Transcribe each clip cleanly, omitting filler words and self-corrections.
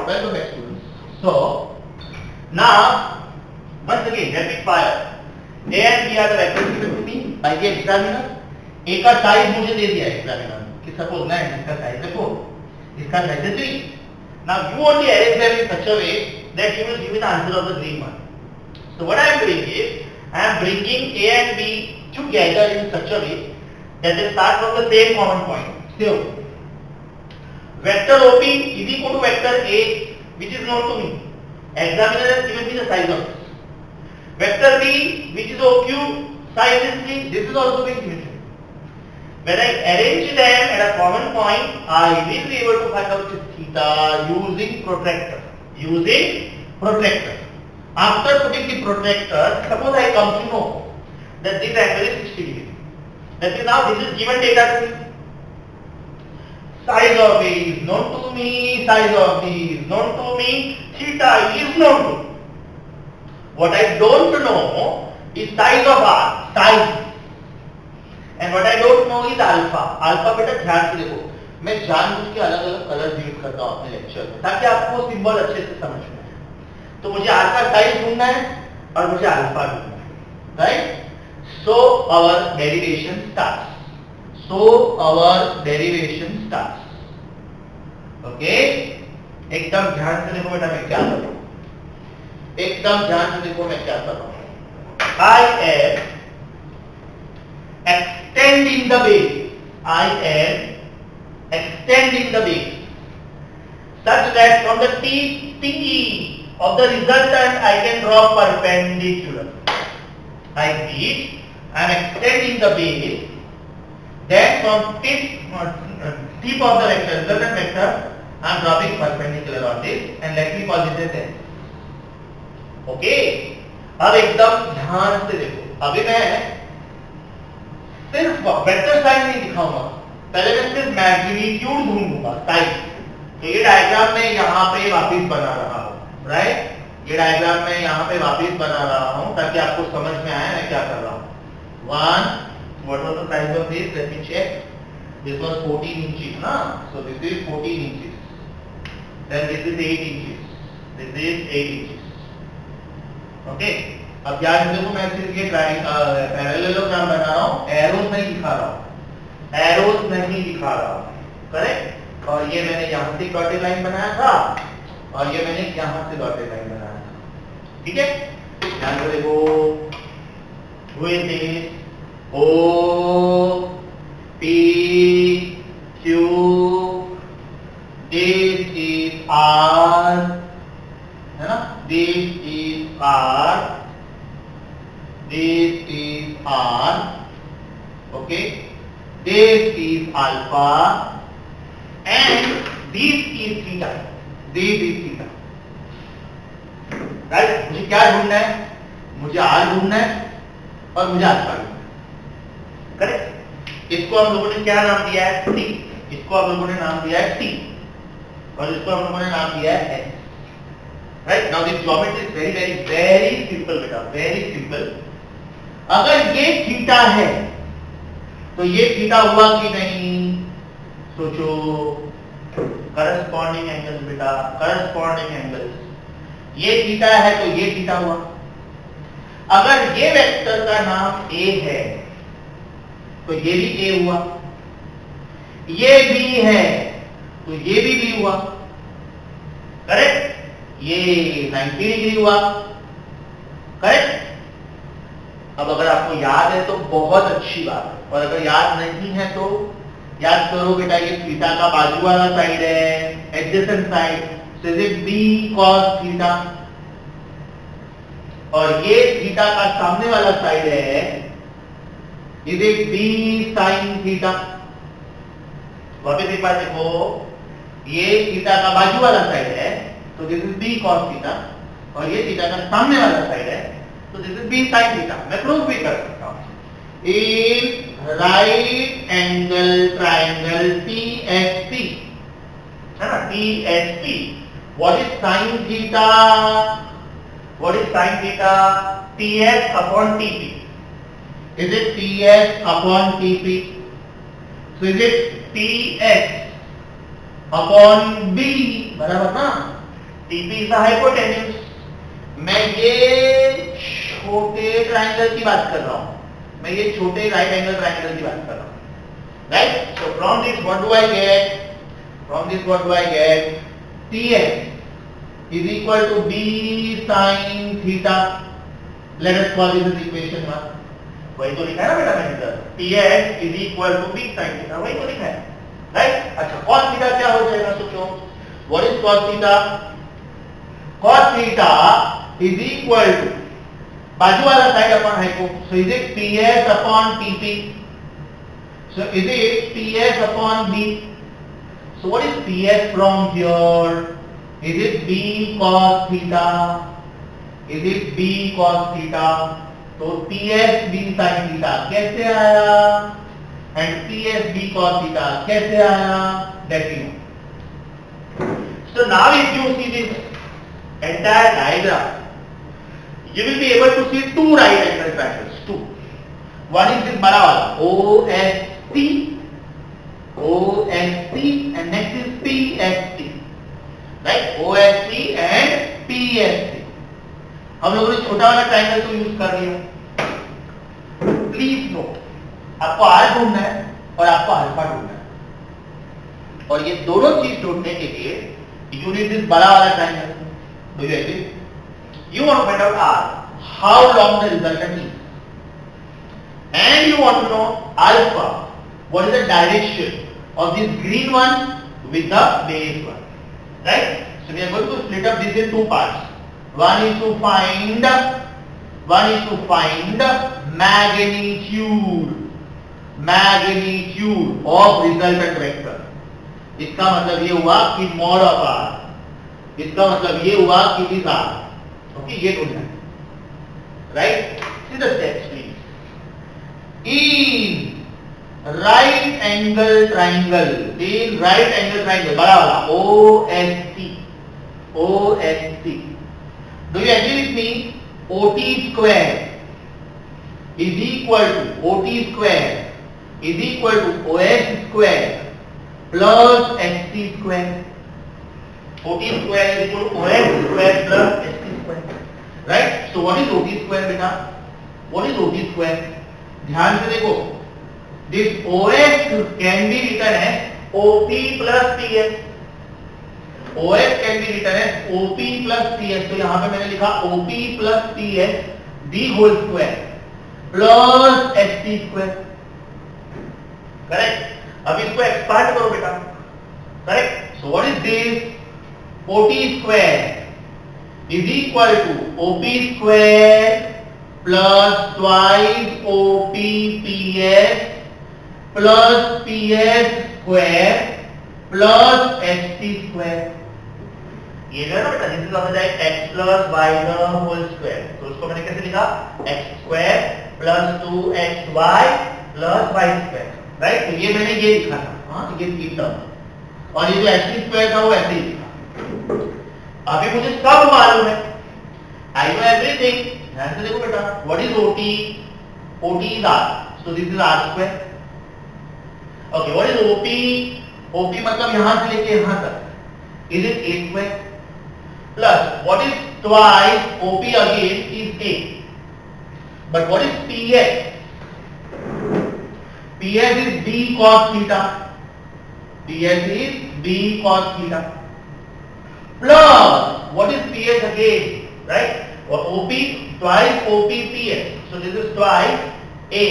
Welcome back, students. So now once again rapid fire. A and B are the vectors given to me by the examiner. A का size मुझे दे दिया examiner कि suppose मैं इसका size देखो, इसका size है 3. Now you only arrange them in such a way that you will give me the answer of the green one. So what I am doing is I am bringing A and B together in such a way that they start from the same common point. So vector OP is equal to vector A, which is known to me. Examiner has given me the size of this. Vector B, which is OQ, size is 3. This is also being given to me. When I arrange them at a common point, I will be able to find out this theta using protractor. Using protractor. After putting the protractor, suppose I come to know that this angle is 60 degree. That is now this is given data to me. Size of A is known to me, size of B is known to me, theta is known to me. What I don't know is size of R, size. And what I don't know is alpha. Alpha बेटा ध्यान से देखो, मैं जानबूझ के अलग अलग colour use करता हूँ अपने लेक्चर में ताकि आपको सिंबल अच्छे से समझ में आए. तो मुझे R का साइज ढूंढना है और मुझे अल्फा ढूंढना है, right? So our derivation starts. Okay, एकदम ध्यान से देखो बेटा मैं क्या कर रहा हूँ. एकदम ध्यान से देखो मैं क्या कर रहा हूँ. I am extending the base. I am extending the base such that from the TE of the resultant I can draw perpendicular. I repeat, I am extending the base. Then from tip of the vector, resultant vector, I am dropping perpendicular on this and let me call this as S. Okay, अब एकदम ध्यान से देखो. अभी मैं सिर्फ vector sign नहीं दिखाऊंगा, पहले मैं सिर्फ मैग्नीट्यूड ढूंढूंगा, साइज. तो ये डायग्राम मैं यहाँ पे वापस बना रहा हूँ, राइट? ये डायग्राम मैं यहाँ पे वापस बना रहा हूँ ताकि आपको समझ में आए मैं क्या कर रहा हूँ. 1. What was the size of this? Let me check. This was 14 inches, na? So this is 14 inches. Then this is 8 inches. This is 8 inches. Okay. अब ध्यान से देखो, मैं सिर्फ ये पैरेललोग्राम बना रहा हूँ, एरोस नहीं दिखा रहा हूँ, करेक्ट? और ये मैंने यहाँ से डॉटेड लाइन बनाया था और ये मैंने यहाँ से डॉटेड लाइन बनाया था, ठीक है? ध्यान से देखो, who is this? O P Q, this is R, है ना? This is R, this is R, okay? This is alpha, and this is theta. This is theta, right? मुझे क्या ढूंढना है? मुझे R ढूंढना है और मुझे अल्फा ढूंढना है, करेक्ट? इसको हम लोगों ने क्या नाम दिया है? T. इसको हम लोगों ने नाम दिया है T और इसको हम लोगों ने नाम दिया है S. Right? Now this geometry is very simple बेटा, very simple. अगर ये थीटा है तो ये थीटा हुआ कि नहीं? सोचो. करस्पॉन्डिंग एंगल्स बेटा, करस्पॉन्डिंग एंगल्स. ये थीटा है तो ये थीटा हुआ. अगर ये वेक्टर का नाम A है तो ये भी A हुआ. ये B है तो ये भी B हुआ, करेक्ट? ये 90 डिग्री हुआ, करेक्ट? अब अगर आपको याद है तो बहुत अच्छी बात है, और अगर याद नहीं है तो याद करो बेटा. ये थीटा का बाजू वाला साइड है, adjacent side. So is it B cos theta, और ये थीटा का सामने वाला साइड है, is it B sin theta. वापस एक बार देखो, ये थीटा का बाजू वाला साइड है तो this is B cos theta, और ये थीटा का सामने वाला साइड है तो this is B sin theta. मैं प्रूव भी कर सकता हूं. In right angle triangle TSP, है ना? TSP, what is sin theta? What is sin theta? TS upon TP. Is it TS upon TP? So is it TS upon B? बराबर ना? TP is the hypotenuse. मैं ये छोटे triangle की बात कर रहा हूँ, मैं ये छोटे राइट एंगल ट्रायंगल की बात कर रहा हूँ, right? So from this what do I get? From this what do I get? TS is equal to B sin theta. Let us call this as equation 1. वही तो लिखा है ना बेटा मैंने इधर, TS is equal to B sin theta, वही तो लिखा है, राइट? अच्छा, cos theta क्या हो जाएगा सोचो? What is cos theta? Cos theta is equal to बाजू वाला side upon hypo, so is it PS upon TP? So is it PS upon B? So what is PS from here? Is it B cos theta? Is it B cos theta? तो PS B sin theta कैसे आया? And PS B cos theta कैसे आया? That you know. So now if you see this entire diagram, you will be able to see two right angle triangles. Two. One is this बड़ा वाला OST, and next is PST, right? OST and PST. हम लोगों ने छोटा वाला triangle तो use कर लिया. प्लीज नो, आपको आर ढूंढना है और आपको अल्फा ढूंढना है, और ये दोनों चीज ढूंढने के लिए यू नीड दिस बड़ा वाला triangle. Do you agree? You want to find out R, how long the resultant is, and you want to know alpha, what is the direction of this green one with the beige one, right? So we are going to split up this in two parts. One is to find magnitude of resultant vector. इसका मतलब ये हुआ कि mod of R, इसका मतलब ये हुआ कि this R. Okay, ये ढूंढना है, right? See the steps please. In right angle triangle, बड़ा वाला OST. Do you agree with me? OT square is equal to OS square plus ST square. OT square is equal to OS square plus ST square, right? So what is OT square बेटा? What is OT square? ध्यान से देखो, this OS can be written as OP plus TS. OS can be written as OP plus TS. तो यहाँ पे मैंने लिखा OP plus TS the whole square plus ST square. Correct? अब इसको एक्सपांड करो बेटा. Correct? So what is this? OT square is equal to OP square plus twice OP PS plus PS square plus ST square. ये जो है ना बेटा, this is also like x plus y the whole square. तो उसको मैंने कैसे लिखा? x square plus 2xy plus y square, right? तो ये मैंने ये लिखा था, हाँ, ये तीन टर्म, और ये जो ST square था वो ऐसे ही लिखा. अभी मुझे सब मालूम है, I know everything. ध्यान से देखो बेटा, what is OT? OT is R, so this is R square. Okay, what is OP? OP मतलब यहां से लेके यहां तक, is it A square? Plus what is twice OP again is A. But what is PS? PS is B cos theta. PS is B cos theta. Plus what is PS again, right? Or OP, twice OP PS. So this is twice A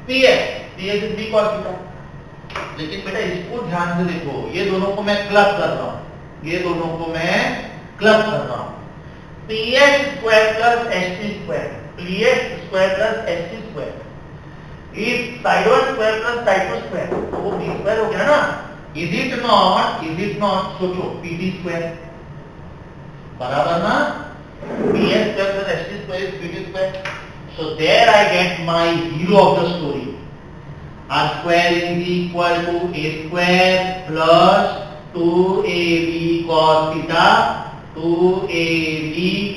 PS. PS is B cos theta. लेकिन बेटा इसको ध्यान से देखो, ये दोनों को मैं क्लब कर रहा हूं, PS square plus ST square, PS square plus ST square is side 1 square plus side 2 square, तो वो B square हो गया ना? Is it not? सोचो, PD square बराबर ना? PS square plus ST square is PD square. So there I get my hero of the story. R square is equal to A square plus 2AB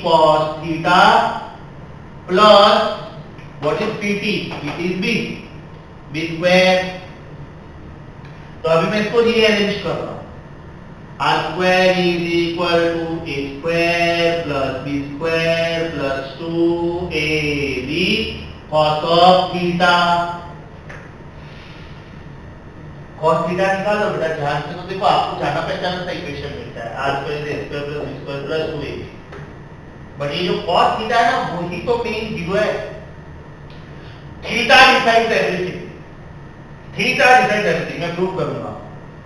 cos theta plus what is PT? PT is B square. तो अभी मैं इसको rearrange कर रहा हूं. R square is equal to A square plus B square plus 2AB cos of theta. cos theta निकालो बेटा, ध्यान से। तो देखो आपको जाना पहचाना सा इक्वेशन मिलता है, r square is a square plus b square plus 2ab। But ये जो cos थीटा है ना, वही तो मेन जीरो है। Theta decides everything, theta decides everything. मैं प्रूव करूंगा।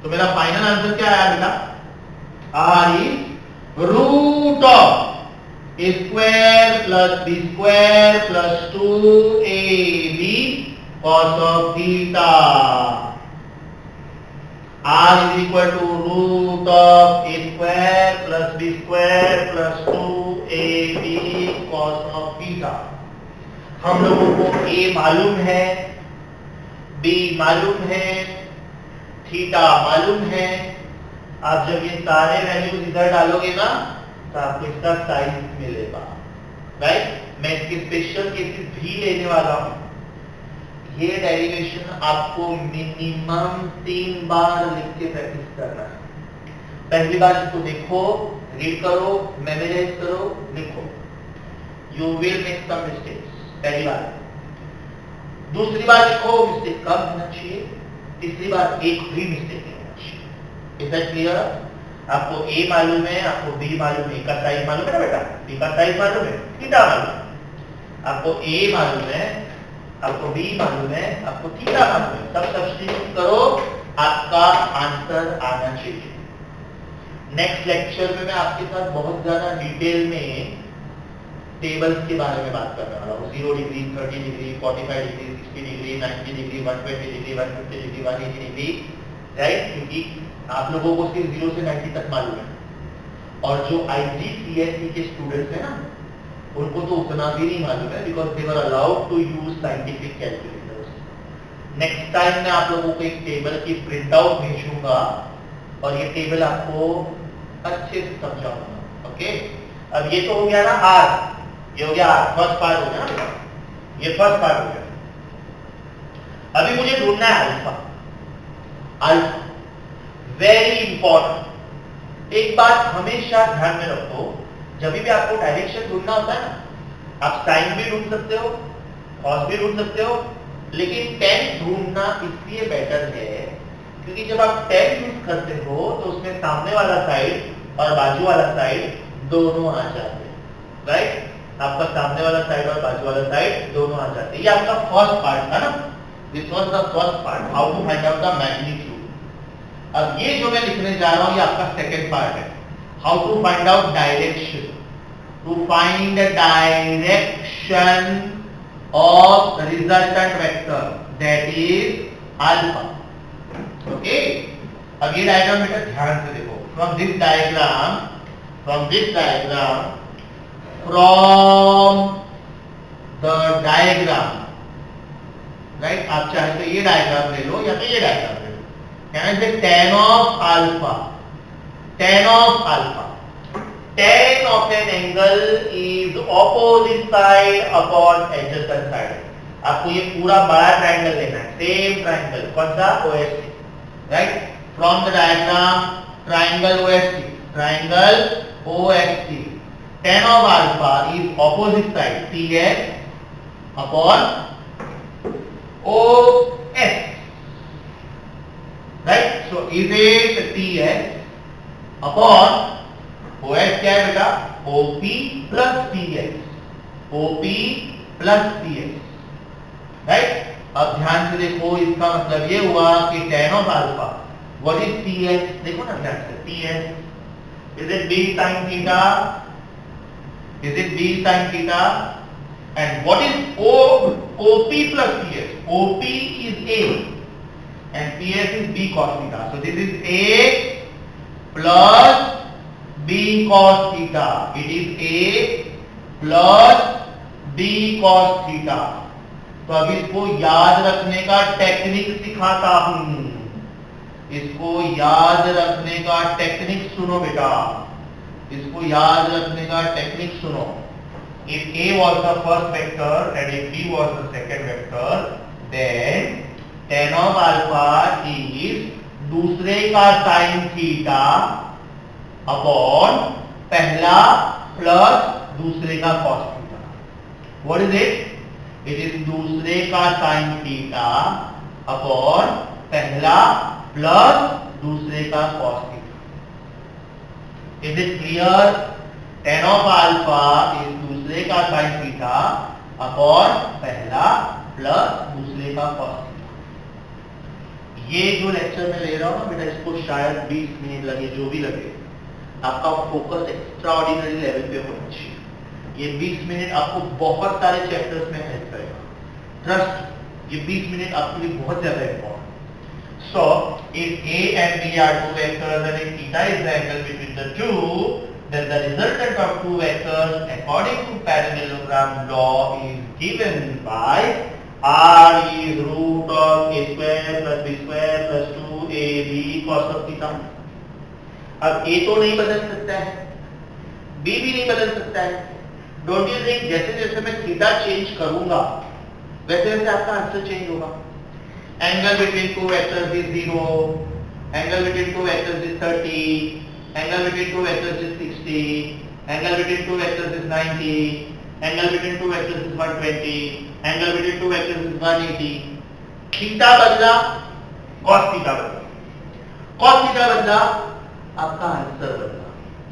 तो मेरा फाइनल आंसर क्या आया बेटा? r is root of a square plus b square plus 2ab cos of theta. r is equal to root of a square plus b square plus 2ab cos of theta. हम लोगों को a मालूम है, b मालूम है, theta मालूम है। आप जब ये सारे वैल्यूज इधर डालोगे ना, तो आपको इसका साइन मिलेगा, राइट। मैं इसके स्पेशल केसेस भी लेने वाला हूं। ये डेरिवेशन आपको मिनिमम 3 बार लिख के प्रैक्टिस करना है। पहली बार इसको देखो, रीड करो, मेमोराइज करो, लिखो। You will make some mistakes पहली बार। दूसरी बार लिखो, मिस्टेक कम होना चाहिए। तीसरी बार एक भी मिस्टेक नहीं होना चाहिए। Is that clear? आपको a मालूम है, आपको b मालूम है, का साइज मालूम है ना बेटा, b का साइज मालूम है, थीटा मालूम है। आपको a मालूम है, आपको b मालूम है, आपको थीटा मालूम है। सब सब्स्टिट्यूट करो, आपका आंसर आना चाहिए। नेक्स्ट लेक्चर में मैं आपके साथ बहुत ज्यादा डिटेल में टेबल्स के बारे में बात करने वाला हूँ। 0 degree, 30 degree, 45 degree, 60 degree, 90 degree, 120 degree, 150 degree, 180 degree, right. क्योंकि आप लोगों को सिर्फ 0 से 90 तक मालूम है, और जो IGCSE के स्टूडेंट्स हैं ना, उनको तो उतना भी नहीं मालूम है, because they were allowed to use scientific calculators. Next time मैं आप लोगों को एक टेबल की प्रिंट आउट भेजूंगा, और ये टेबल आपको अच्छे से समझाऊंगा। ओके, अब ये तो हो गया ना R, ये हो गया फर्स्ट पार्ट हो गया ना, ये फर्स्ट पार्ट हो गया। अभी मुझे ढूंढना है अल्फा। Alpha very important. एक बात हमेशा ध्यान में रखो, जब भी आपको डायरेक्शन ढूंढना होता है ना, आप साइन भी ढूंढ सकते हो, कॉस भी ढूंढ सकते हो, लेकिन टेन ढूंढना इसलिए बेटर है क्योंकि जब आप टेन यूज करते हो तो उसमें सामने वाला साइड और बाजू वाला साइड दोनों आ जाते हैं, राइट। आपका सामने वाला साइड और बाजू वाला साइड दोनों आ जाते हैं। ये आपका फर्स्ट पार्ट था ना, this was the first part, how to find out the magnitude. अब ये जो मैं लिखने जा रहा हूं, ये आपका सेकंड पार्ट है, how to find out direction. To find the direction of resultant vector, that is alpha. Okay, अब ये डायग्राम बेटा ध्यान से देखो। From this diagram, from the diagram right, आप चाहे तो ये डायग्राम ले लो या तो ये डायग्राम ले लो। कैन आई से tan of alpha, tan of alpha, tan of an angle is opposite side upon adjacent side. आपको ये पूरा बड़ा ट्रायंगल लेना है, सेम ट्रायंगल, कौन सा? OST, right. From the diagram triangle OST, triangle OST, tan of alpha is opposite side TS upon OS, right? So is it TS upon OS क्या है बेटा? OP plus TS, OP plus TS, right? अब ध्यान से देखो, इसका मतलब ये हुआ कि tan of alpha, what is TS? देखो ना ध्यान से, TS is it B sin theta? Is it B sin theta? And what is OP plus TS? OP is A and TS is B cos theta. So this is A plus B cos theta. It is A plus B cos theta. तो अब इसको याद रखने का technique सिखाता हूं। इसको याद रखने का टेक्निक सुनो बेटा, इसको याद रखने का टेक्निक सुनो। If A was the first vector and if B was the second vector, then tan of alpha is दूसरे का sin theta अपॉन पहला प्लस दूसरे का cos theta. What is it? It is दूसरे का sin थीटा अपॉन पहला plus दूसरे का cos theta. Is it clear? tan of alpha is दूसरे का sin थीटा अपॉन पहला प्लस दूसरे का cos थीटा। ये जो लेक्चर मैं ले रहा हूं ना बेटा, इसको शायद 20 मिनट लगे, जो भी लगे, आपका फोकस एक्स्ट्रा ऑर्डिनरी लेवल पे होना चाहिए। ये 20 मिनट आपको बहुत सारे चैप्टर्स में हेल्प करेगा। ट्रस्ट, ये 20 मिनट आपके लिए बहुत ज्यादा important. So if A and B are two vectors and if theta is the angle between the two, then the resultant of two vectors according to parallelogram law is given by R is root of A square plus B square plus 2AB cos of theta। अब A तो नहीं बदल सकता है, B भी नहीं बदल सकता है। डोंट यू थिंक जैसे जैसे मैं थीटा चेंज करूंगा वैसे वैसे आपका आंसर चेंज होगा। Angle between two vectors is 0, angle between two vectors is 30, angle between two vectors is 60, angle between two vectors is 90, angle between two vectors is 120, angle between two vectors is 180। Theta बदला, cos theta बदला, cos theta बदला, आपका answer बदला।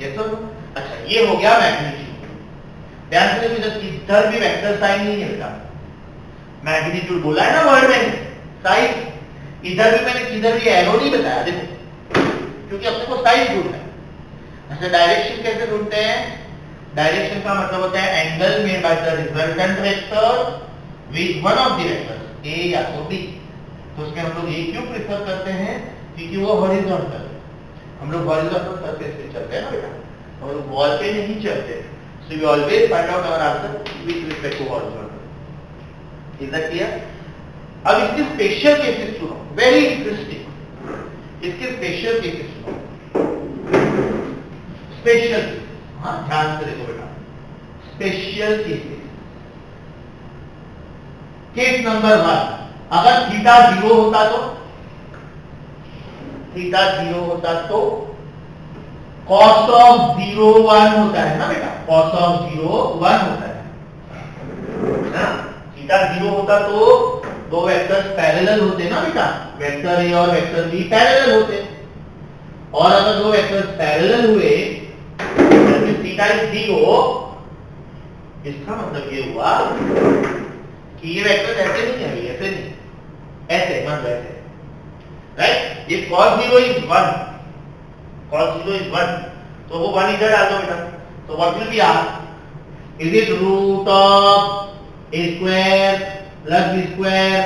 Yes और no? अच्छा, ये हो गया मैग्नीट्यूड। ध्यान से देखिए, इधर भी वेक्टर साइन नहीं है बेटा। मैग्नीट्यूड बोला है ना वर्ड में, साइज। इधर भी मैंने किधर भी एरो नहीं बताया, देखो, क्योंकि अपने को साइज ढूंढना है। अच्छा, डायरेक्शन कैसे ढूंढते हैं? डायरेक्शन का मतलब होता है angle made by the resultant vector with one of the vectors A या तो बी। तो उसके हम लोग ए क्यों प्रेफर करते हैं? क्योंकि वो हॉरिजॉन्टल है। हम लोग हॉरिजॉन्टल सरफेस पे चलते हैं ना बेटा, हम लोग वॉल पे नहीं चलते। So we always find out our answer with respect to horizontal. Is that clear? अब इसके स्पेशल केसेस सुनो, वेरी इंटरेस्टिंग। इसके स्पेशल केसेस सुनो, स्पेशल, हाँ ध्यान से देखो बेटा, स्पेशल केसेस। केस नंबर 1, अगर थीटा 0 होता तो, थीटा 0 होता तो cos of 0 1 होता है ना बेटा, cos of 0 1 होता है ना। थीटा 0 होता तो दो वेक्टर्स पैरेलल होते ना बेटा, वेक्टर ए और वेक्टर बी पैरेलल होते। और अगर दो वेक्टर्स पैरेलल हुए तो थीटा इज 0, इसका मतलब ये हुआ कि ये वेक्टर ऐसे नहीं है, ऐसे नहीं, ऐसे मान लो ऐसे, राइट? ये cos 0 is 1, cos 0 is 1, तो वो 1 इधर डाल दो बेटा, तो what will be R? Is it root of a square plus b square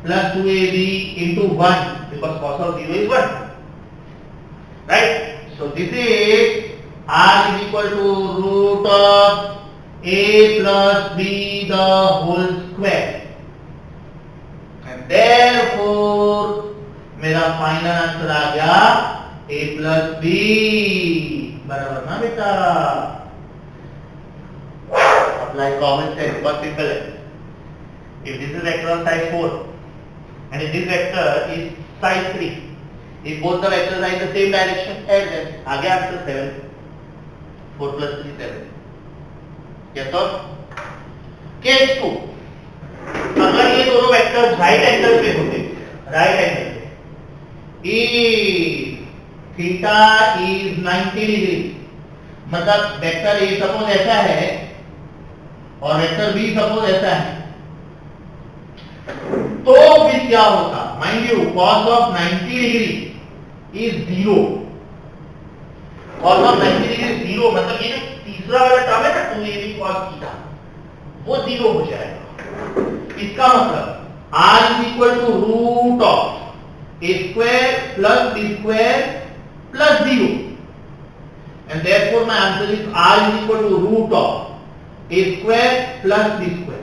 plus 2ab into 1, because cos of 0 is 1, right? So this is R is equal to root of a plus b the whole square, and therefore मेरा final answer आ गया a plus b, बराबर ना बेटा? Apply common sense, बहुत simple है। If this is vector of size 4 and if this vector is size 3, if both the vectors are in the same direction, add them, आ गया answer 7, 4 plus 3 7। Yes or? Case 2, अगर ये दोनों vectors right angle पे होते, right angle पे, if theta is 90 degree, मतलब vector A suppose ऐसा है और वेक्टर बी सपोज ऐसा है, तो फिर क्या होता? Mind you, cos of 90 degree is 0, cos of 90 degree 0, मतलब ये जो तीसरा वाला टर्म है ना 2ab cos थीटा, वो 0 हो जाएगा। इसका मतलब r is equal to root of a square plus b square plus 0, and therefore my answer is r is equal to root of a square plus b square।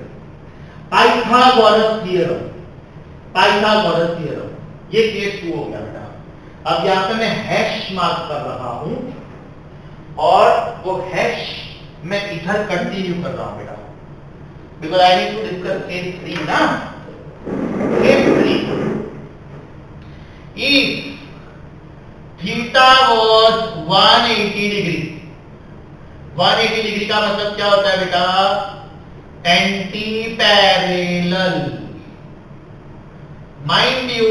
Pythagoras theorem, Pythagoras theorem, ये case 2 हो गया बेटा। अब यहां पे मैं hash mark कर रहा हूं और वो हैश मैं इधर कंटिन्यू कर रहा हूं बेटा, because I need to discuss case 3 ना। Case 3, if theta was 180 degree. 180 degree का मतलब क्या होता है बेटा? Anti parallel. Mind you,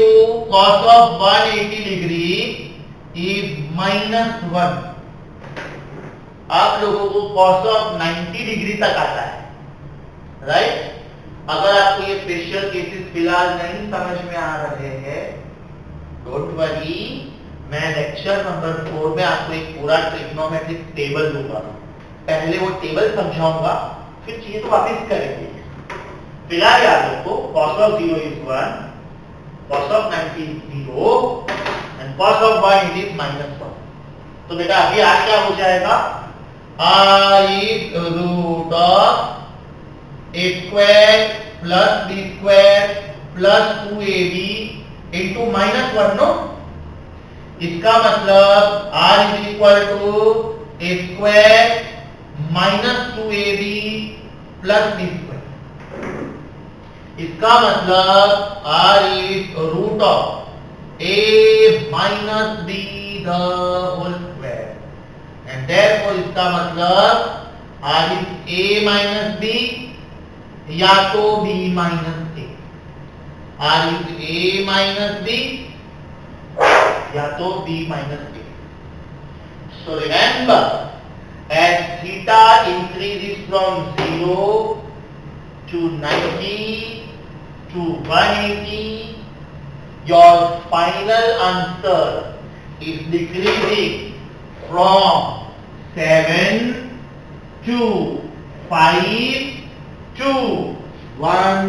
cos of 180 degree is -1। आप लोगों को cos ऑफ 90 डिग्री तक आता है, राइट? अगर आपको ये स्पेशल केसेस फिलहाल नहीं समझ में आ रहे हैं, डोंट वरी, मैं लेक्चर नंबर 4 में आपको एक पूरा ट्रिग्नोमेट्रिक टेबल दूंगा। पहले वो टेबल समझाऊंगा, फिर चाहिए तो वापस करेंगे। फिलहाल याद रखो, cos of 0 is 1, cos of 90 0 and cos of 180 is -1। तो बेटा अभी आज क्या हो जाएगा? I root of a square plus b square plus 2ab into -1, no? इसका मतलब r is equal to a square minus 2ab plus b square। इसका मतलब r is root of a minus b the whole square, and therefore इसका मतलब r is a minus b या तो b minus a। r is a minus b या तो b minus a। So remember, as theta increases from 0 to 90 to 180, your final answer is decreasing from 7 to 5 to 1।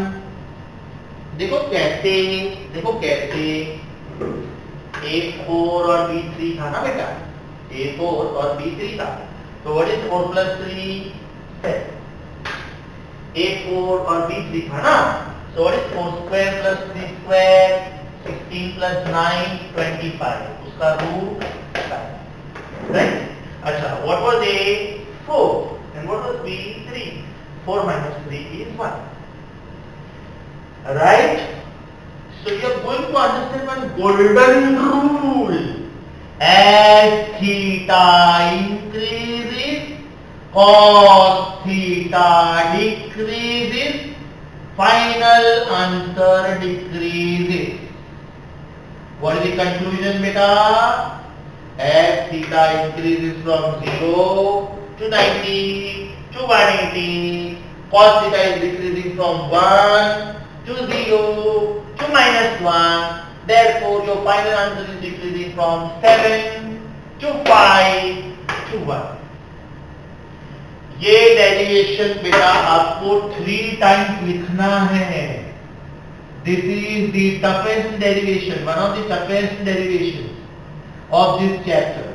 देखो कैसे A4 और B3 था ना बेटा, A4 और B3 था। तो what is 4 plus 3? 7। A4 और B3 था ना, so what is 4 square plus 3 square? 16 plus 9 25, उसका रूट 5, right? अच्छा, what was A4 and what was B3? 4 minus 3 is 1, right? So you are going to understand one golden rule: as theta increases, cos theta decreases, final answer decreases। What is the conclusion, beta? As theta increases from 0 to 90 to 180, cos theta is decreasing from 1 to 0 to -1, therefore your final answer is decreasing from 7 to 5 to 1। ये derivation बेटा आपको 3 times लिखना है। This is the toughest derivation, one of the toughest derivations of this chapter।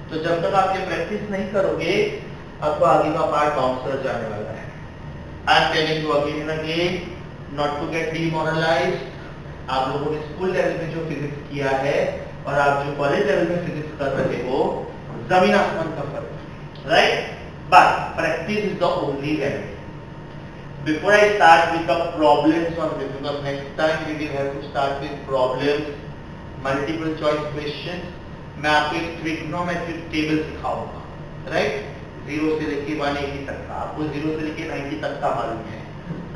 तो जब तक आप ये प्रैक्टिस नहीं करोगे, आपको आगे का पार्ट बाउंसर जाने वाला है। I am telling you again and again, not to get demoralized। आप लोगों ने स्कूल लेवल में जो फिजिक्स किया है और आप जो कॉलेज लेवल में फिजिक्स कर रहे हो, जमीन आसमान का फर्क है, right? But practice is the only remedy. Before I start with the problems on this, because next time we will have to start with problems, multiple choice questions, मैं आपको एक ट्रिग्नोमेट्रिक टेबल सिखाऊंगा, राइट? 0 से लेके 180 तक का, आपको 0 से लेके 90 तक का मालूम है।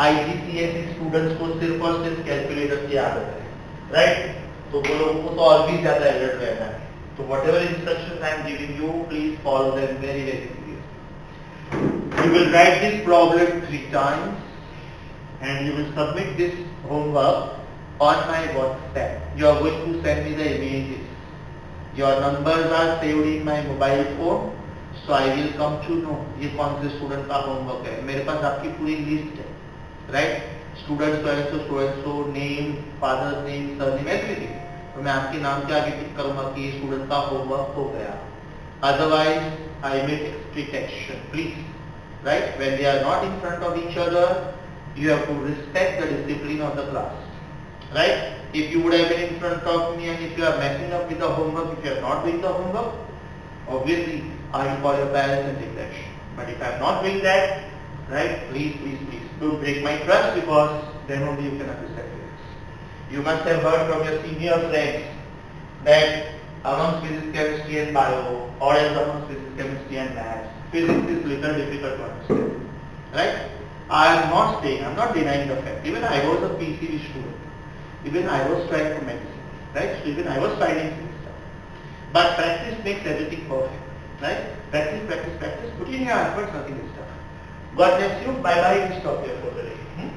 IGCSE स्टूडेंट्स को सिर्फ और सिर्फ कैलकुलेटर की आदत है, राइट? तो वो लोगों को तो और भी ज्यादा अलर्ट रहना है। तो whatever instructions I am giving you, please follow them very very seriously. You will write this problem 3 times and you will submit this homework on my WhatsApp. You are going to send me the images. Your numbers are saved in my mobile phone, so I will come to know ये कौन से student का homework है। मेरे पास आपकी पूरी list है, right? Students name, father's name, surname, everything. तो मैं आपके नाम के आगे टिक करूंगा कि ये स्टूडेंट का होमवर्क हो गया। Otherwise I may take strict action, please, right? When they are not in front of each other, you have to respect the discipline of the class, right? If you would have been in front of me and if you are messing up with the homework, if you are not doing the homework, obviously I will call your parents and take action. But if I am not doing that, right, please don't break my trust, because then only you can understand this. You must have heard from your senior friends that amongst physics, chemistry and bio, or else amongst physics, chemistry and maths. Physics is little difficult to understand, right? I am not saying, I am not denying the fact. Even I was a PCB student. Even I was trying for medicine, right? So even I was finding things. But practice makes everything perfect, right? Practice, practice, practice. Put in your efforts, nothing is tough. God bless you. Bye bye. We stop here for the day.